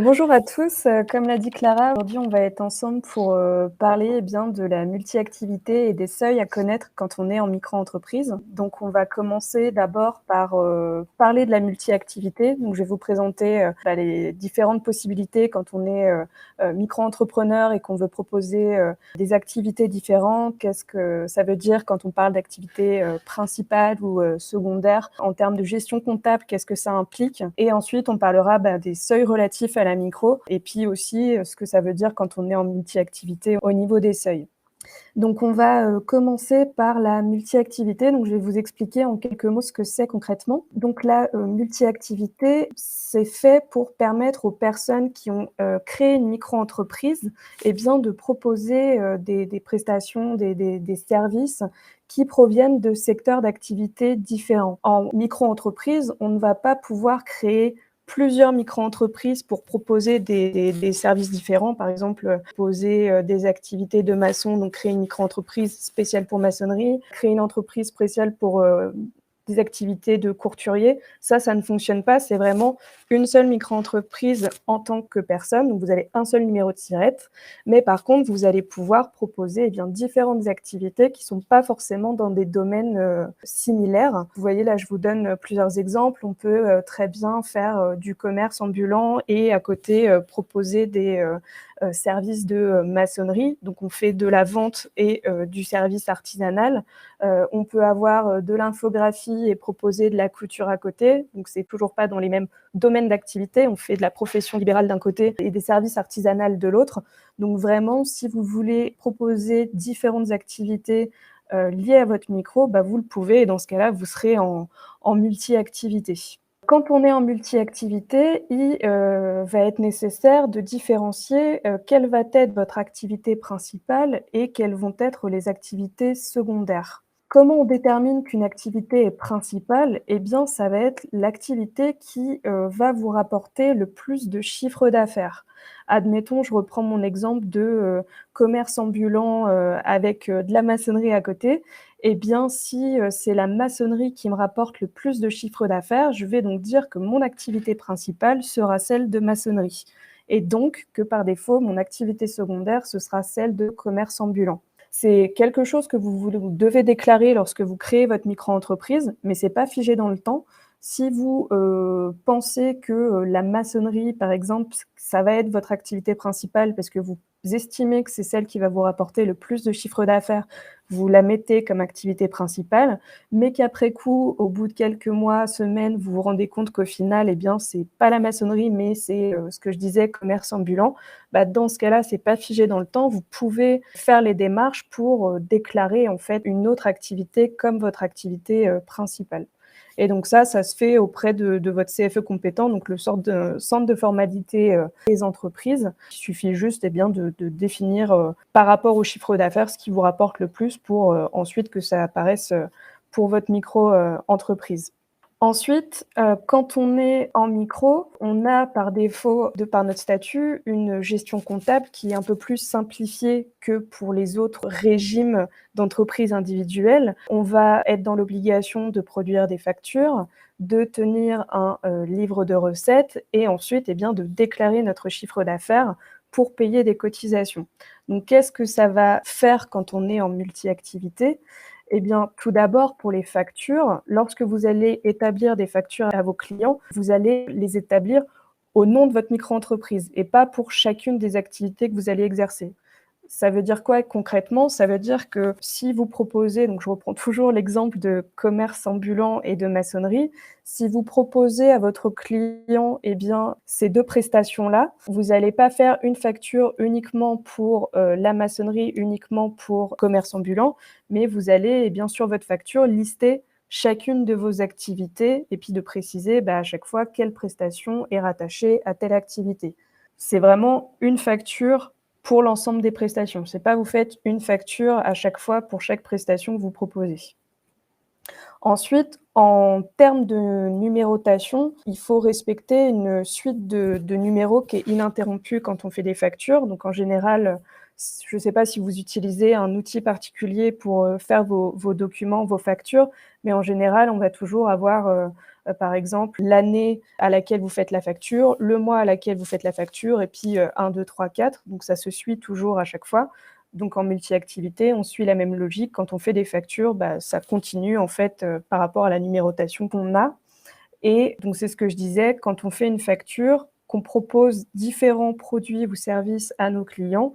Bonjour à tous, comme l'a dit Clara, aujourd'hui on va être ensemble pour, parler, bien, de la multi-activité et des seuils à connaître quand on est en micro-entreprise. Donc on va commencer d'abord par, parler de la multi-activité. Donc je vais vous présenter, les différentes possibilités quand on est, micro-entrepreneur et qu'on veut proposer, des activités différentes. Qu'est-ce que ça veut dire quand on parle d'activités, principales ou, secondaires? En termes de gestion comptable, qu'est-ce que ça implique? Et ensuite on parlera, des seuils relatifs à la micro et puis aussi, ce que ça veut dire quand on est en multi-activité au niveau des seuils. Donc on va, commencer par la multi-activité. Donc je vais vous expliquer en quelques mots ce que c'est concrètement. Donc la, multi-activité, c'est fait pour permettre aux personnes qui ont, créé une micro-entreprise de proposer, des prestations, des services qui proviennent de secteurs d'activité différents. En micro-entreprise, on ne va pas pouvoir créer plusieurs micro-entreprises pour proposer des services différents. Par exemple, proposer, des activités de maçon, donc créer une micro-entreprise spéciale pour maçonnerie, créer une entreprise spéciale pour, des activités de courturier. Ça ne fonctionne pas. C'est vraiment une seule micro-entreprise en tant que personne. Donc vous avez un seul numéro de SIRET. Mais par contre, vous allez pouvoir proposer, différentes activités qui sont pas forcément dans des domaines, similaires. Vous voyez là, je vous donne, plusieurs exemples. On peut, très bien faire, du commerce ambulant et à côté, proposer des, services de, maçonnerie. Donc on fait de la vente et du service artisanal. On peut avoir, de l'infographie et proposer de la couture à côté. Donc c'est toujours pas dans les mêmes domaines d'activité. On fait de la profession libérale d'un côté et des services artisanales de l'autre. Donc vraiment, si vous voulez proposer différentes activités, liées à votre micro, vous le pouvez et dans ce cas-là, vous serez en multi-activité. Quand on est en multi-activité, il, va être nécessaire de différencier, quelle va être votre activité principale et quelles vont être les activités secondaires. Comment on détermine qu'une activité est principale? Ça va être l'activité qui, va vous rapporter le plus de chiffre d'affaires. Admettons, je reprends mon exemple de, commerce ambulant, avec, de la maçonnerie à côté. Si, c'est la maçonnerie qui me rapporte le plus de chiffre d'affaires, je vais donc dire que mon activité principale sera celle de maçonnerie et donc que par défaut, mon activité secondaire, ce sera celle de commerce ambulant. C'est quelque chose que vous devez déclarer lorsque vous créez votre micro-entreprise, mais c'est pas figé dans le temps. Si vous, pensez que, la maçonnerie, par exemple, ça va être votre activité principale parce que vous estimez que c'est celle qui va vous rapporter le plus de chiffre d'affaires, vous la mettez comme activité principale, mais qu'après coup, au bout de quelques mois, semaines, vous vous rendez compte qu'au final, c'est pas la maçonnerie, mais c'est, ce que je disais, commerce ambulant. Dans ce cas-là, c'est pas figé dans le temps. Vous pouvez faire les démarches pour, déclarer, en fait, une autre activité comme votre activité, principale. Et donc ça se fait auprès de votre CFE compétent, donc le sorte de centre de formalité, des entreprises. Il suffit juste, de définir, par rapport au chiffre d'affaires, ce qui vous rapporte le plus pour, ensuite que ça apparaisse, pour votre micro, entreprise. Ensuite, quand on est en micro, on a par défaut, de par notre statut, une gestion comptable qui est un peu plus simplifiée que pour les autres régimes d'entreprise individuelle. On va être dans l'obligation de produire des factures, de tenir un, livre de recettes et ensuite, de déclarer notre chiffre d'affaires pour payer des cotisations. Donc qu'est-ce que ça va faire quand on est en multi-activité? Tout d'abord, pour les factures, lorsque vous allez établir des factures à vos clients, vous allez les établir au nom de votre micro-entreprise et pas pour chacune des activités que vous allez exercer. Ça veut dire quoi concrètement? Ça veut dire que si vous proposez, donc je reprends toujours l'exemple de commerce ambulant et de maçonnerie, si vous proposez à votre client, ces 2 prestations-là, vous n'allez pas faire une facture uniquement pour, la maçonnerie, uniquement pour commerce ambulant, mais vous allez, sur votre facture, lister chacune de vos activités et puis de préciser, à chaque fois quelle prestation est rattachée à telle activité. C'est vraiment une facture pour l'ensemble des prestations. C'est pas vous faites une facture à chaque fois pour chaque prestation que vous proposez. Ensuite, en termes de numérotation, il faut respecter une suite de numéros qui est ininterrompue quand on fait des factures. Donc en général, je ne sais pas si vous utilisez un outil particulier pour, faire vos documents, vos factures, mais en général, on va toujours avoir, par exemple, l'année à laquelle vous faites la facture, le mois à laquelle vous faites la facture et puis, 1, 2, 3, 4, donc ça se suit toujours à chaque fois. Donc en multi-activité, on suit la même logique. Quand on fait des factures, ça continue en fait, par rapport à la numérotation qu'on a et donc c'est ce que je disais, quand on fait une facture, qu'on propose différents produits ou services à nos clients,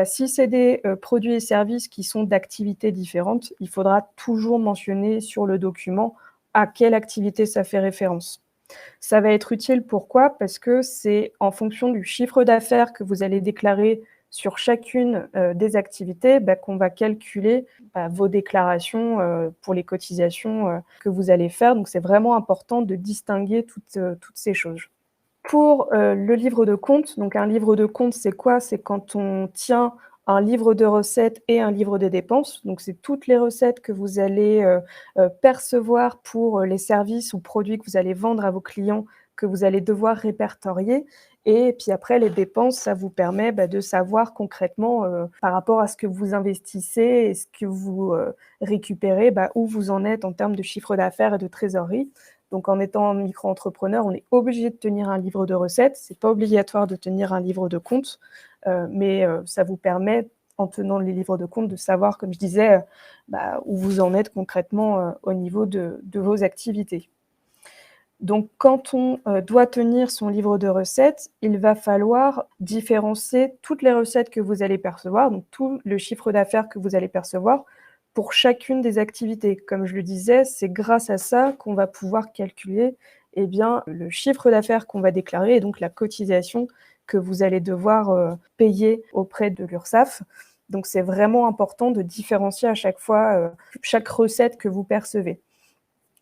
si c'est des, produits et services qui sont d'activités différentes, il faudra toujours mentionner sur le document à quelle activité ça fait référence. Ça va être utile, pourquoi? Parce que c'est en fonction du chiffre d'affaires que vous allez déclarer sur chacune, des activités, qu'on va calculer, vos déclarations, pour les cotisations, que vous allez faire. Donc c'est vraiment important de distinguer toutes ces choses. Pour, le livre de compte, donc un livre de compte, c'est quoi? C'est quand on tient un livre de recettes et un livre de dépenses. Donc c'est toutes les recettes que vous allez, percevoir pour, les services ou produits que vous allez vendre à vos clients, que vous allez devoir répertorier et puis après les dépenses, ça vous permet, de savoir concrètement, par rapport à ce que vous investissez et ce que vous, récupérez, où vous en êtes en termes de chiffre d'affaires et de trésorerie. Donc en étant micro-entrepreneur, on est obligé de tenir un livre de recettes. C'est pas obligatoire de tenir un livre de compte, mais ça vous permet, en tenant les livres de compte, de savoir, comme je disais, où vous en êtes concrètement, au niveau de vos activités. Donc quand on, doit tenir son livre de recettes, il va falloir différencier toutes les recettes que vous allez percevoir, donc tout le chiffre d'affaires que vous allez percevoir pour chacune des activités. Comme je le disais, c'est grâce à ça qu'on va pouvoir calculer, le chiffre d'affaires qu'on va déclarer et donc la cotisation que vous allez devoir, payer auprès de l'URSSAF. Donc c'est vraiment important de différencier à chaque fois, chaque recette que vous percevez.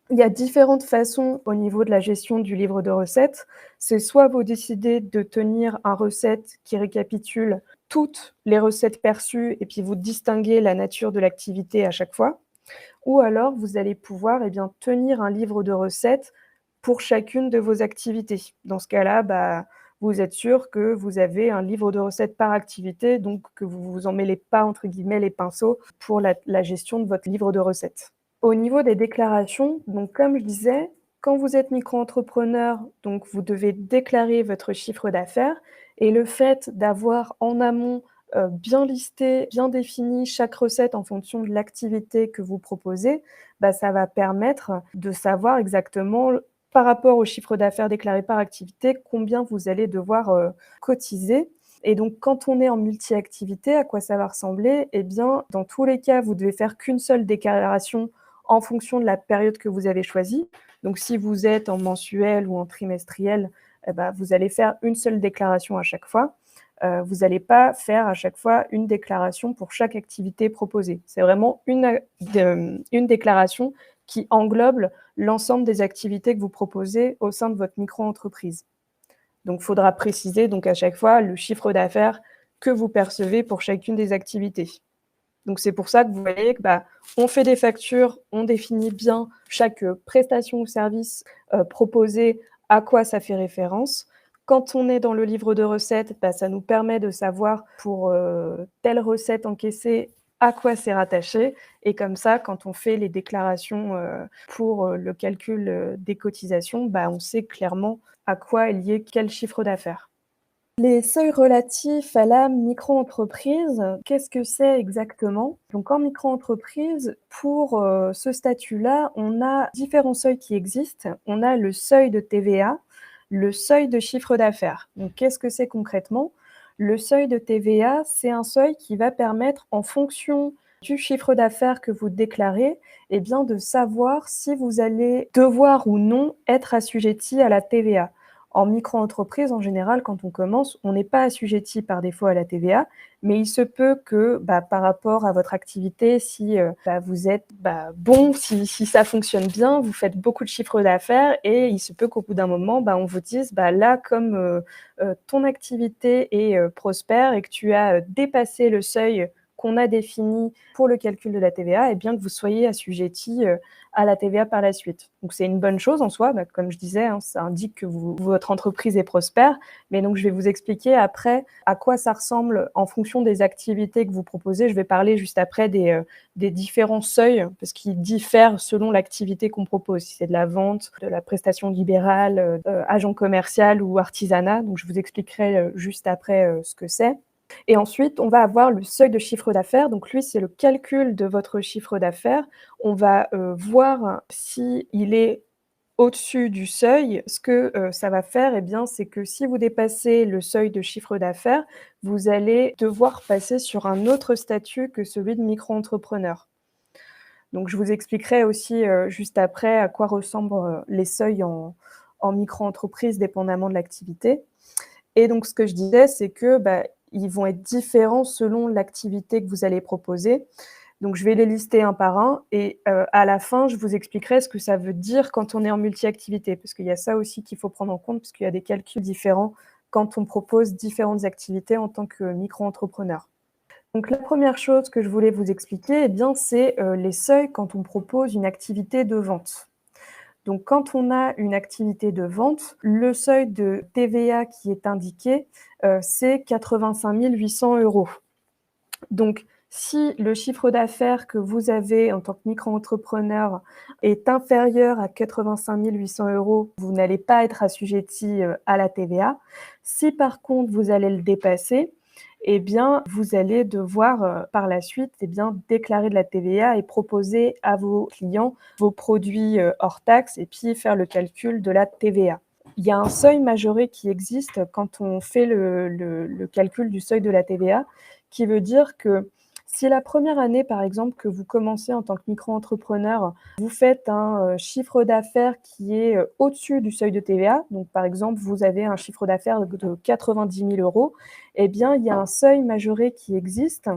Il y a différentes façons au niveau de la gestion du livre de recettes. C'est soit vous décidez de tenir un recette qui récapitule toutes les recettes perçues et puis vous distinguez la nature de l'activité à chaque fois, ou alors vous allez pouvoir, tenir un livre de recettes pour chacune de vos activités. Dans ce cas-là, vous êtes sûr que vous avez un livre de recettes par activité, donc que vous vous en mêlez pas entre guillemets «les pinceaux» pour la gestion de votre livre de recettes. Au niveau des déclarations, donc comme je disais, quand vous êtes micro-entrepreneur, donc vous devez déclarer votre chiffre d'affaires et le fait d'avoir en amont, bien listé, bien défini chaque recette en fonction de l'activité que vous proposez, ça va permettre de savoir exactement, par rapport au chiffre d'affaires déclaré par activité, combien vous allez devoir, cotiser et donc quand on est en multi-activité, à quoi ça va ressembler? Eh bien, dans tous les cas, vous devez faire qu'une seule déclaration en fonction de la période que vous avez choisie. Donc si vous êtes en mensuel ou en trimestriel, vous allez faire une seule déclaration à chaque fois. Vous allez pas faire à chaque fois une déclaration pour chaque activité proposée. C'est vraiment une déclaration qui englobe l'ensemble des activités que vous proposez au sein de votre micro-entreprise. Donc, il faudra préciser donc à chaque fois le chiffre d'affaires que vous percevez pour chacune des activités. Donc c'est pour ça que vous voyez que, on fait des factures, on définit bien chaque, prestation ou service, proposé, à quoi ça fait référence. Quand on est dans le livre de recettes, ça nous permet de savoir pour, telle recette encaissée, à quoi c'est rattaché et comme ça, quand on fait les déclarations, pour, le calcul, des cotisations, on sait clairement à quoi est lié quel chiffre d'affaires. Les seuils relatifs à la micro-entreprise, qu'est-ce que c'est exactement? Donc en micro-entreprise, pour, ce statut-là, on a différents seuils qui existent. On a le seuil de TVA, le seuil de chiffre d'affaires. Donc qu'est-ce que c'est concrètement? Le seuil de TVA, c'est un seuil qui va permettre, en fonction du chiffre d'affaires que vous déclarez, de savoir si vous allez devoir ou non être assujetti à la TVA. En micro-entreprise, en général, quand on commence, on n'est pas assujetti par défaut à la TVA, mais il se peut que, par rapport à votre activité, si, vous êtes, bon, si ça fonctionne bien, vous faites beaucoup de chiffre d'affaires et il se peut qu'au bout d'un moment, on vous dise: «Là, comme, ton activité est, prospère et que tu as, dépassé le seuil qu'on a définies pour le calcul de la TVA, et bien que vous soyez assujetti à la TVA par la suite. Donc c'est une bonne chose en soi, comme je disais, hein, ça indique que votre entreprise est prospère, mais donc je vais vous expliquer après à quoi ça ressemble en fonction des activités que vous proposez. Je vais parler juste après des différents seuils, parce qu'ils diffèrent selon l'activité qu'on propose, si c'est de la vente, de la prestation libérale, agent commercial ou artisanat. Donc je vous expliquerai juste après ce que c'est. Et ensuite, on va avoir le seuil de chiffre d'affaires. Donc lui, c'est le calcul de votre chiffre d'affaires. On va voir s'il est au-dessus du seuil. Ce que ça va faire, eh bien, c'est que si vous dépassez le seuil de chiffre d'affaires, vous allez devoir passer sur un autre statut que celui de micro-entrepreneur. Donc je vous expliquerai aussi juste après à quoi ressemblent les seuils en micro-entreprise dépendamment de l'activité. Et donc ce que je disais, c'est que ils vont être différents selon l'activité que vous allez proposer. Donc je vais les lister un par un et à la fin, je vous expliquerai ce que ça veut dire quand on est en multi-activité. Parce qu'il y a ça aussi qu'il faut prendre en compte, parce qu'il y a des calculs différents quand on propose différentes activités en tant que micro-entrepreneur. Donc la première chose que je voulais vous expliquer, eh bien, c'est les seuils quand on propose une activité de vente. Donc quand on a une activité de vente, le seuil de TVA qui est indiqué, c'est 85 800 €. Donc si le chiffre d'affaires que vous avez en tant que micro-entrepreneur est inférieur à 85 800 €, vous n'allez pas être assujetti à la TVA. Si par contre vous allez le dépasser, eh bien, vous allez devoir par la suite déclarer de la TVA et proposer à vos clients vos produits hors taxes et puis faire le calcul de la TVA. Il y a un seuil majoré qui existe quand on fait le calcul du seuil de la TVA, qui veut dire que si la première année, par exemple, que vous commencez en tant que micro-entrepreneur, vous faites un chiffre d'affaires qui est au-dessus du seuil de TVA, donc par exemple, vous avez un chiffre d'affaires de 90 000 €, eh bien, il y a un seuil majoré qui existe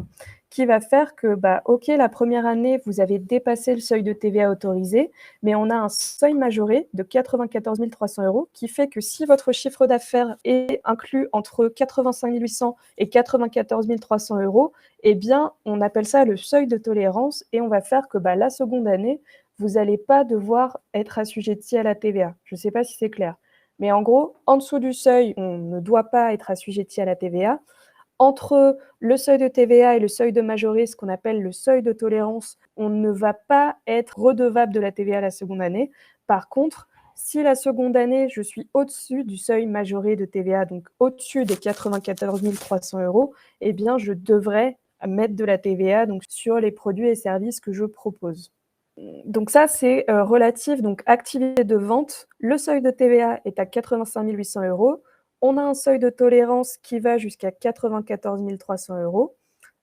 qui va faire que, OK, la première année, vous avez dépassé le seuil de TVA autorisé, mais on a un seuil majoré de 94 300 € qui fait que si votre chiffre d'affaires est inclus entre 85 800 et 94 300 €, eh bien, on appelle ça le seuil de tolérance et on va faire que la seconde année, vous n'allez pas devoir être assujetti à la TVA. Je ne sais pas si c'est clair. Mais en gros, en dessous du seuil, on ne doit pas être assujetti à la TVA. Entre le seuil de TVA et le seuil de majoré, ce qu'on appelle le seuil de tolérance, on ne va pas être redevable de la TVA la seconde année. Par contre, si la seconde année, je suis au-dessus du seuil majoré de TVA, donc au-dessus des 94 300 €, eh bien, je devrais mettre de la TVA donc, sur les produits et services que je propose. Donc ça, c'est relatif, donc activité de vente. Le seuil de TVA est à 85 800 €. On a un seuil de tolérance qui va jusqu'à 94 300 €.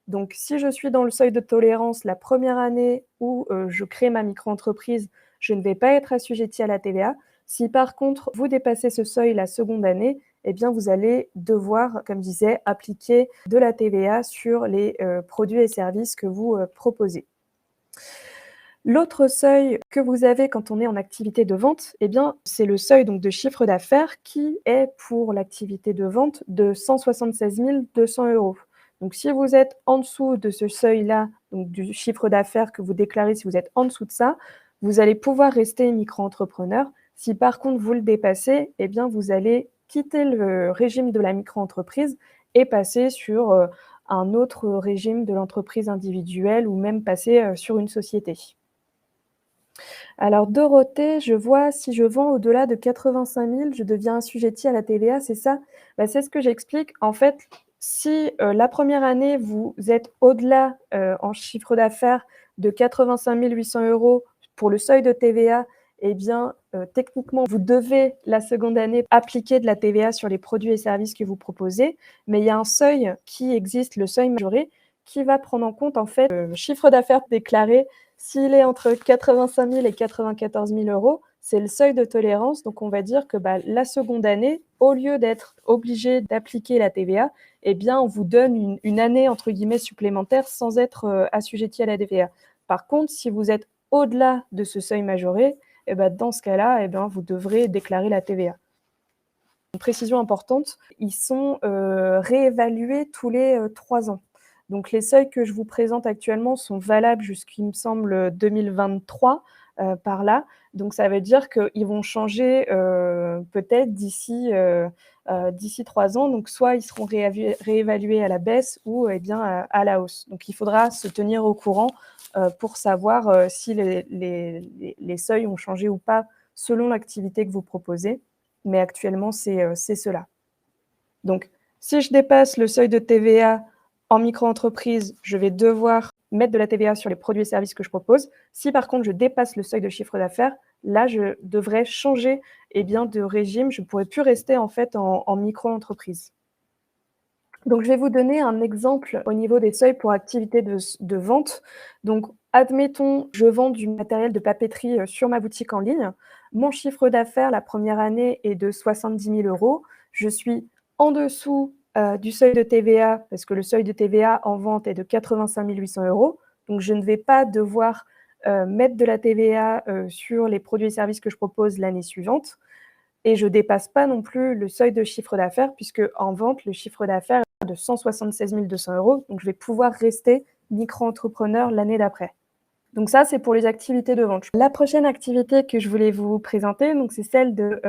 Donc si je suis dans le seuil de tolérance la première année où je crée ma micro-entreprise, je ne vais pas être assujetti à la TVA. Si par contre, vous dépassez ce seuil la seconde année, eh bien vous allez devoir, comme je disais, appliquer de la TVA sur les produits et services que vous proposez. L'autre seuil que vous avez quand on est en activité de vente, eh bien, c'est le seuil donc de chiffre d'affaires qui est pour l'activité de vente de 176 200 €. Donc si vous êtes en dessous de ce seuil-là, donc du chiffre d'affaires que vous déclarez, si vous êtes en dessous de ça, vous allez pouvoir rester micro-entrepreneur. Si par contre vous le dépassez, eh bien, vous allez quitter le régime de la micro-entreprise et passer sur un autre régime de l'entreprise individuelle ou même passer sur une société. Alors Dorothée, je vois si je vends au-delà de 85 000, je deviens assujettie à la TVA, c'est ça? C'est ce que j'explique. En fait, si, la première année, vous êtes au-delà, en chiffre d'affaires de 85 800 € pour le seuil de TVA, eh bien, techniquement, vous devez la seconde année appliquer de la TVA sur les produits et services que vous proposez. Mais il y a un seuil qui existe, le seuil majoré, qui va prendre en compte, en fait, le chiffre d'affaires déclaré. S'il est entre 85 000 et 94 000 €, c'est le seuil de tolérance. Donc, on va dire que la seconde année, au lieu d'être obligé d'appliquer la TVA, eh bien, on vous donne une année entre guillemets supplémentaire sans être assujetti à la TVA. Par contre, si vous êtes au-delà de ce seuil majoré, dans ce cas-là, vous devrez déclarer la TVA. Une précision importante, ils sont réévalués tous les 3 ans. Donc les seuils que je vous présente actuellement sont valables jusqu'il me semble 2023, par là. Donc ça veut dire qu'ils vont changer, peut-être d'ici 3 ans. Donc soit ils seront réévalués à la baisse ou eh bien à la hausse. Donc il faudra se tenir au courant, pour savoir, si les seuils ont changé ou pas selon l'activité que vous proposez. Mais actuellement, c'est cela. Donc si je dépasse le seuil de TVA en micro-entreprise, je vais devoir mettre de la TVA sur les produits et services que je propose. Si par contre je dépasse le seuil de chiffre d'affaires, là je devrais changer, eh bien, de régime. Je ne pourrai plus rester en fait en micro-entreprise. Donc je vais vous donner un exemple au niveau des seuils pour activité de vente. Donc admettons, je vends du matériel de papeterie, sur ma boutique en ligne. Mon chiffre d'affaires la première année est de 70 000 €. Je suis en dessous, du seuil de TVA parce que le seuil de TVA en vente est de 85 800 €. Donc je ne vais pas devoir, mettre de la TVA, sur les produits et services que je propose l'année suivante. Et je dépasse pas non plus le seuil de chiffre d'affaires puisque en vente, le chiffre d'affaires est de 176 200 €, donc je vais pouvoir rester micro-entrepreneur l'année d'après. Donc ça, c'est pour les activités de vente. La prochaine activité que je voulais vous présenter, donc c'est celle de,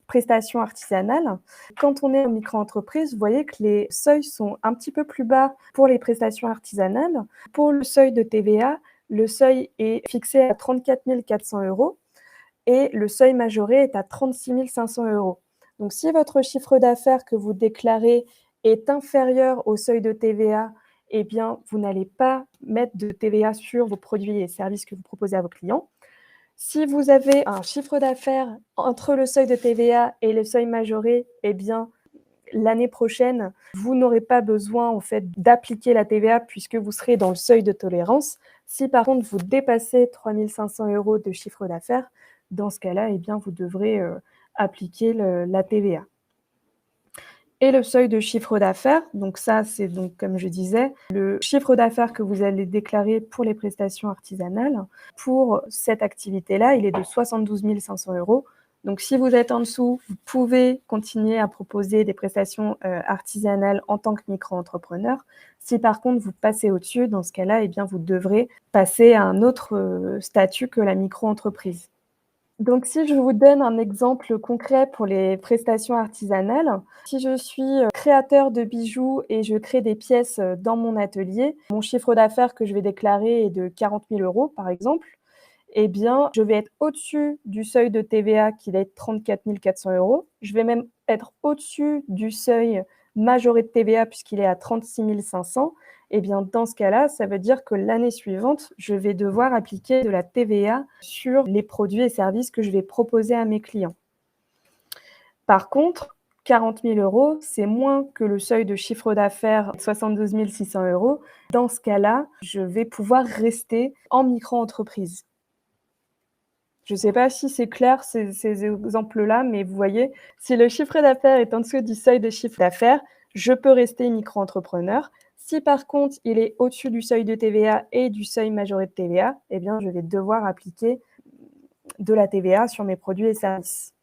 prestation artisanale. Quand on est en micro-entreprise, vous voyez que les seuils sont un petit peu plus bas pour les prestations artisanales. Pour le seuil de TVA, le seuil est fixé à 34 400 € et le seuil majoré est à 36 500 €. Donc si votre chiffre d'affaires que vous déclarez est inférieur au seuil de TVA, eh bien, vous n'allez pas mettre de TVA sur vos produits et services que vous proposez à vos clients. Si vous avez un chiffre d'affaires entre le seuil de TVA et le seuil majoré, eh bien, l'année prochaine, vous n'aurez pas besoin en fait d'appliquer la TVA puisque vous serez dans le seuil de tolérance. Si par contre vous dépassez 3 500 € de chiffre d'affaires, dans ce cas-là, eh bien, vous devrez, appliquer la TVA. Et le seuil de chiffre d'affaires, donc ça, c'est donc comme je disais, le chiffre d'affaires que vous allez déclarer pour les prestations artisanales. Pour cette activité-là, il est de 72 500 €. Donc si vous êtes en dessous, vous pouvez continuer à proposer des prestations, artisanales en tant que micro-entrepreneur. Si par contre vous passez au-dessus, dans ce cas-là, eh bien, vous devrez passer à un autre, statut que la micro-entreprise. Donc si je vous donne un exemple concret pour les prestations artisanales, si je suis, créateur de bijoux et je crée des pièces, dans mon atelier, mon chiffre d'affaires que je vais déclarer est de 40 000 € par exemple, eh bien, je vais être au-dessus du seuil de TVA qui va être 34 400 €. Je vais même être au-dessus du seuil majoré de TVA puisqu'il est à 36 500. Eh bien, dans ce cas-là, ça veut dire que l'année suivante, je vais devoir appliquer de la TVA sur les produits et services que je vais proposer à mes clients. Par contre, 40 000 €, c'est moins que le seuil de chiffre d'affaires 72 600 €. Dans ce cas-là, je vais pouvoir rester en micro-entreprise. Je ne sais pas si c'est clair ces exemples-là, mais vous voyez, si le chiffre d'affaires est en dessous du seuil de chiffre d'affaires, je peux rester micro-entrepreneur. Si par contre, il est au-dessus du seuil de TVA et du seuil majoré de TVA, eh bien, je vais devoir appliquer de la TVA sur mes produits et services.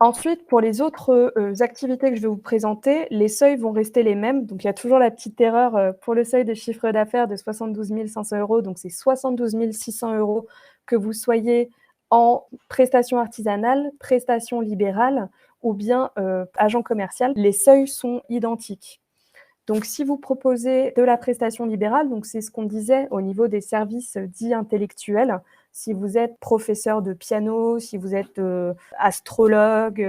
Ensuite, pour les autres, activités que je vais vous présenter, les seuils vont rester les mêmes. Donc il y a toujours la petite erreur, pour le seuil de chiffre d'affaires de 72 500 €, donc c'est 72 600 € que vous soyez en prestation artisanale, prestation libérale ou bien, agent commercial. Les seuils sont identiques. Donc si vous proposez de la prestation libérale, donc c'est ce qu'on disait au niveau des services, dits intellectuels. Si vous êtes professeur de piano, si vous êtes, astrologue,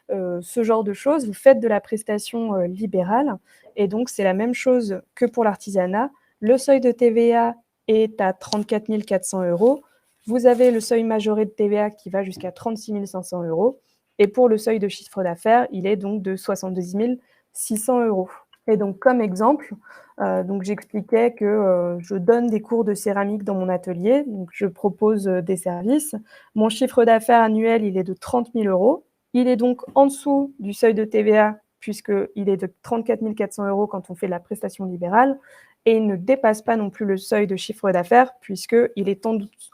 ce genre de choses, vous faites de la prestation, libérale et donc c'est la même chose que pour l'artisanat. Le seuil de TVA est à 34 400 €. Vous avez le seuil majoré de TVA qui va jusqu'à 36 500 € et pour le seuil de chiffre d'affaires, il est donc de 72 600 €. Et donc comme exemple, donc j'expliquais que, je donne des cours de céramique dans mon atelier, donc je propose, des services. Mon chiffre d'affaires annuel, il est de 30 000 €. Il est donc en dessous du seuil de TVA puisqu'il est de 34 400 € quand on fait de la prestation libérale et il ne dépasse pas non plus le seuil de chiffre d'affaires puisqu'il est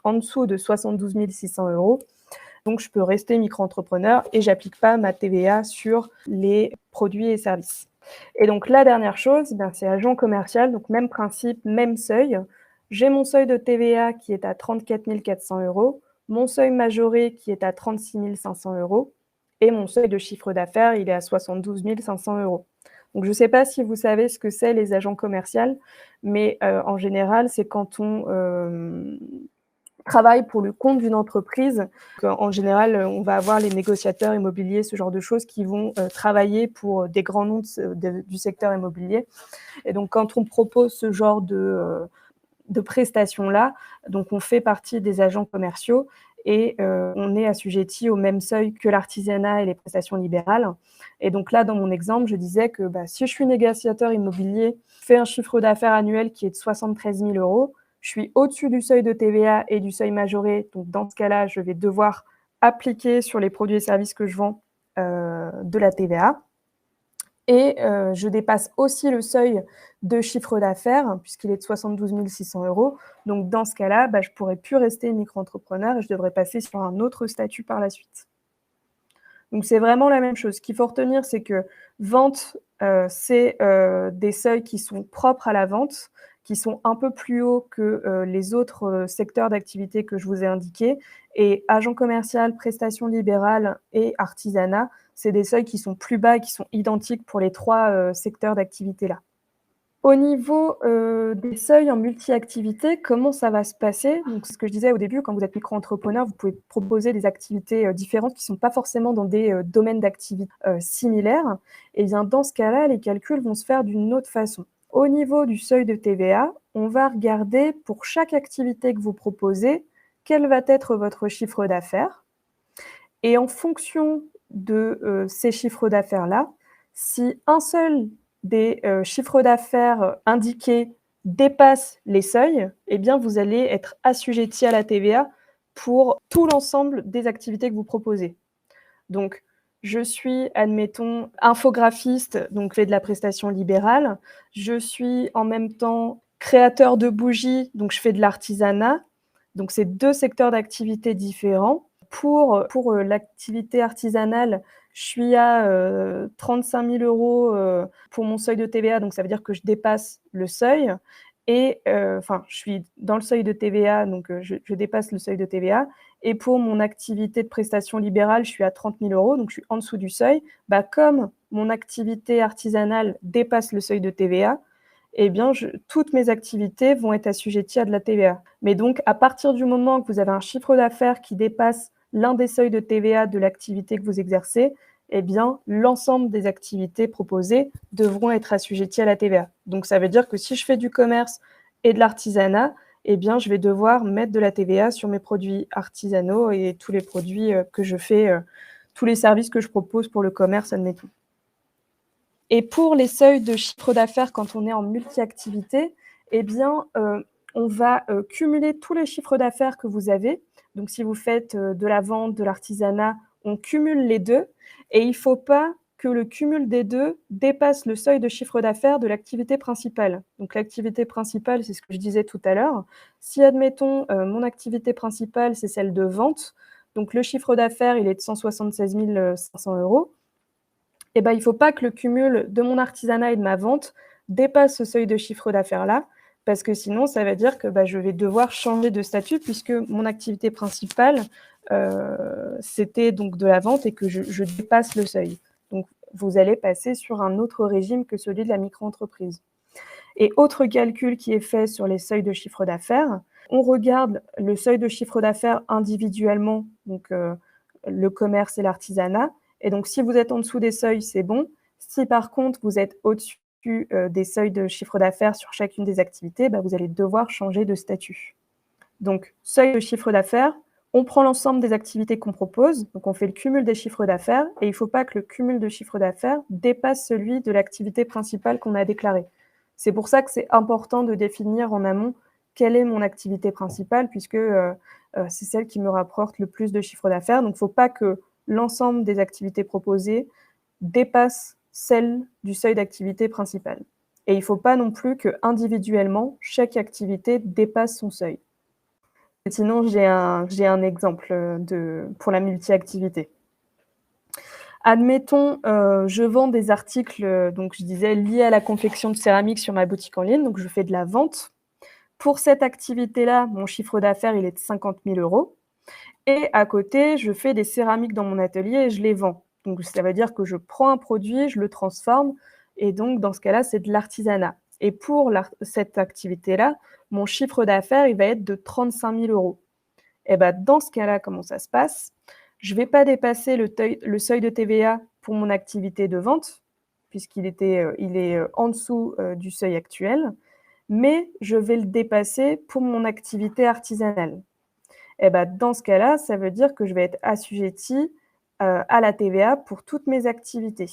en dessous de 72 600 €. Donc je peux rester micro-entrepreneur et j'applique pas ma TVA sur les produits et services. Et donc la dernière chose, ben, c'est agent commercial, donc même principe, même seuil. J'ai mon seuil de TVA qui est à 34 400 €, mon seuil majoré qui est à 36 500 € et mon seuil de chiffre d'affaires, il est à 72 500 €. Donc je ne sais pas si vous savez ce que c'est les agents commerciaux, mais en général, c'est quand on, travaille pour le compte d'une entreprise. En général, on va avoir les négociateurs immobiliers, ce genre de choses qui vont, travailler pour des grands noms du secteur immobilier et donc quand on propose ce genre de prestations-là, donc on fait partie des agents commerciaux et on est assujetti au même seuil que l'artisanat et les prestations libérales et donc là, dans mon exemple, je disais que, bah, si je suis négociateur immobilier, fais un chiffre d'affaires annuel qui est de 73 000 €, je suis au-dessus du seuil de TVA et du seuil majoré, donc dans ce cas-là, je vais devoir appliquer sur les produits et services que je vends, de la TVA et je dépasse aussi le seuil de chiffre d'affaires puisqu'il est de 72 600 €. Donc dans ce cas-là, bah, je ne pourrais plus rester micro-entrepreneur et je devrais passer sur un autre statut par la suite. Donc c'est vraiment la même chose. Ce qu'il faut retenir, c'est que vente, c'est, des seuils qui sont propres à la vente, qui sont un peu plus hauts que, les autres, secteurs d'activité que je vous ai indiqués et agent commercial, prestations libérales et artisanat, c'est des seuils qui sont plus bas et qui sont identiques pour les 3 secteurs d'activité-là. Au niveau, des seuils en multi-activités, comment ça va se passer? Donc, c'est ce que je disais au début, quand vous êtes micro-entrepreneur, vous pouvez proposer des activités, différentes qui ne sont pas forcément dans des, domaines d'activité, similaires et bien, dans ce cas-là, les calculs vont se faire d'une autre façon. Au niveau du seuil de TVA, on va regarder pour chaque activité que vous proposez, quel va être votre chiffre d'affaires et en fonction de, ces chiffres d'affaires-là, si un seul des, chiffres d'affaires indiqués dépasse les seuils, eh bien, vous allez être assujetti à la TVA pour tout l'ensemble des activités que vous proposez. Donc, je suis, admettons, infographiste, donc je fais de la prestation libérale. Je suis en même temps créateur de bougies, donc je fais de l'artisanat. Donc c'est 2 secteurs d'activité différents. Pour l'activité artisanale, je suis à, 35 000 € pour mon seuil de TVA, donc ça veut dire que je dépasse le seuil et enfin, je suis dans le seuil de TVA, donc je dépasse le seuil de TVA et pour mon activité de prestation libérale, je suis à 30 000 €, donc je suis en dessous du seuil. Bah, comme mon activité artisanale dépasse le seuil de TVA, eh bien, toutes mes activités vont être assujetties à de la TVA. Mais donc, à partir du moment que vous avez un chiffre d'affaires qui dépasse l'un des seuils de TVA de l'activité que vous exercez, eh bien, l'ensemble des activités proposées devront être assujetties à la TVA. Donc, ça veut dire que si je fais du commerce et de l'artisanat, eh bien, je vais devoir mettre de la TVA sur mes produits artisanaux et tous les produits que je fais, tous les services que je propose pour le commerce, admettons. Et pour les seuils de chiffre d'affaires quand on est en multi-activité, eh bien, on va, cumuler tous les chiffres d'affaires que vous avez. Donc si vous faites, de la vente, de l'artisanat, on cumule les 2 et il ne faut pas que le cumul des 2 dépasse le seuil de chiffre d'affaires de l'activité principale. Donc l'activité principale, c'est ce que je disais tout à l'heure. Si admettons, mon activité principale, c'est celle de vente, donc le chiffre d'affaires, il est de 176 500 €. Et ben, il ne faut pas que le cumul de mon artisanat et de ma vente dépasse ce seuil de chiffre d'affaires-là, parce que sinon, ça va dire que, bah, je vais devoir changer de statut puisque mon activité principale, c'était donc de la vente et que je dépasse le seuil. Donc vous allez passer sur un autre régime que celui de la micro-entreprise. Et autre calcul qui est fait sur les seuils de chiffre d'affaires, on regarde le seuil de chiffre d'affaires individuellement, donc le commerce et l'artisanat. Et donc, si vous êtes en dessous des seuils, c'est bon. Si par contre, vous êtes au-dessus des seuils de chiffre d'affaires sur chacune des activités, bah, vous allez devoir changer de statut. Donc, seuil de chiffre d'affaires, on prend l'ensemble des activités qu'on propose, donc on fait le cumul des chiffres d'affaires, et il ne faut pas que le cumul de chiffre d'affaires dépasse celui de l'activité principale qu'on a déclarée. C'est pour ça que c'est important de définir en amont quelle est mon activité principale, puisque c'est celle qui me rapporte le plus de chiffre d'affaires. Donc, il ne faut pas que l'ensemble des activités proposées dépasse celle du seuil d'activité principale. Et il ne faut pas non plus que individuellement, chaque activité dépasse son seuil. Sinon, j'ai un exemple pour la multi-activité. Admettons, je vends des articles, donc je disais liés à la confection de céramique sur ma boutique en ligne, donc je fais de la vente. Pour cette activité-là, mon chiffre d'affaires, il est de 50 000 € et à côté, je fais des céramiques dans mon atelier et je les vends. Donc ça veut dire que je prends un produit, je le transforme et donc dans ce cas-là, c'est de l'artisanat et pour cette activité-là, mon chiffre d'affaires, il va être de 35 000 € et bah, dans ce cas-là, comment ça se passe? Je ne vais pas dépasser le seuil de TVA pour mon activité de vente il est, en dessous, du seuil actuel, mais je vais le dépasser pour mon activité artisanale. Et bah, dans ce cas-là, ça veut dire que je vais être assujettie, à la TVA pour toutes mes activités.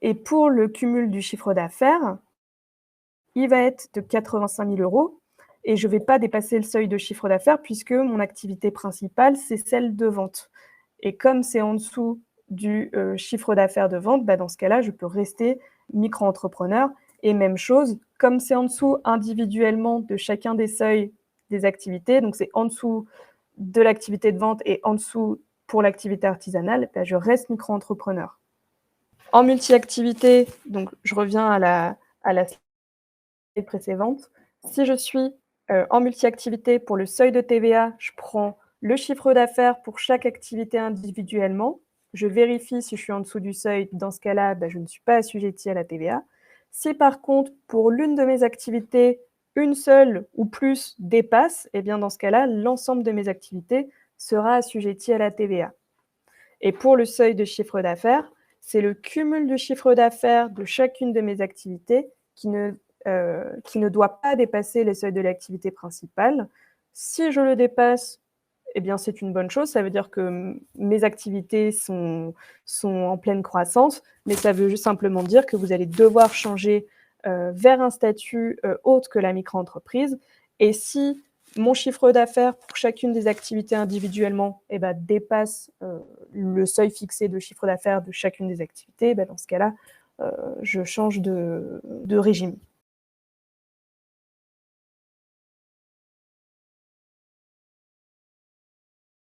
Et pour le cumul du chiffre d'affaires, il va être de 85 000 € et je ne vais pas dépasser le seuil de chiffre d'affaires puisque mon activité principale, c'est celle de vente. Et comme c'est en dessous du, chiffre d'affaires de vente, bah, dans ce cas-là, je peux rester micro-entrepreneur et même chose, comme c'est en dessous individuellement de chacun des seuils des activités, donc c'est en dessous de l'activité de vente et en dessous pour l'activité artisanale, bah, je reste micro-entrepreneur. En multi-activité, donc je reviens à la précédente. Si je suis, en multi-activité, pour le seuil de TVA, je prends le chiffre d'affaires pour chaque activité individuellement. Je vérifie si je suis en dessous du seuil. Dans ce cas-là, bah, je ne suis pas assujettie à la TVA. Si par contre, pour l'une de mes activités, une seule ou plus dépasse, eh bien dans ce cas-là, l'ensemble de mes activités sera assujetti à la TVA. Et pour le seuil de chiffre d'affaires, c'est le cumul du chiffre d'affaires de chacune de mes activités qui ne doit pas dépasser les seuils de l'activité principale. Si je le dépasse, eh bien, c'est une bonne chose. Ça veut dire que mes activités sont en pleine croissance, mais ça veut juste simplement dire que vous allez devoir changer vers un statut autre que la micro-entreprise. Et si mon chiffre d'affaires pour chacune des activités individuellement eh ben, dépasse le seuil fixé de chiffre d'affaires de chacune des activités, ben, dans ce cas-là, je change de régime.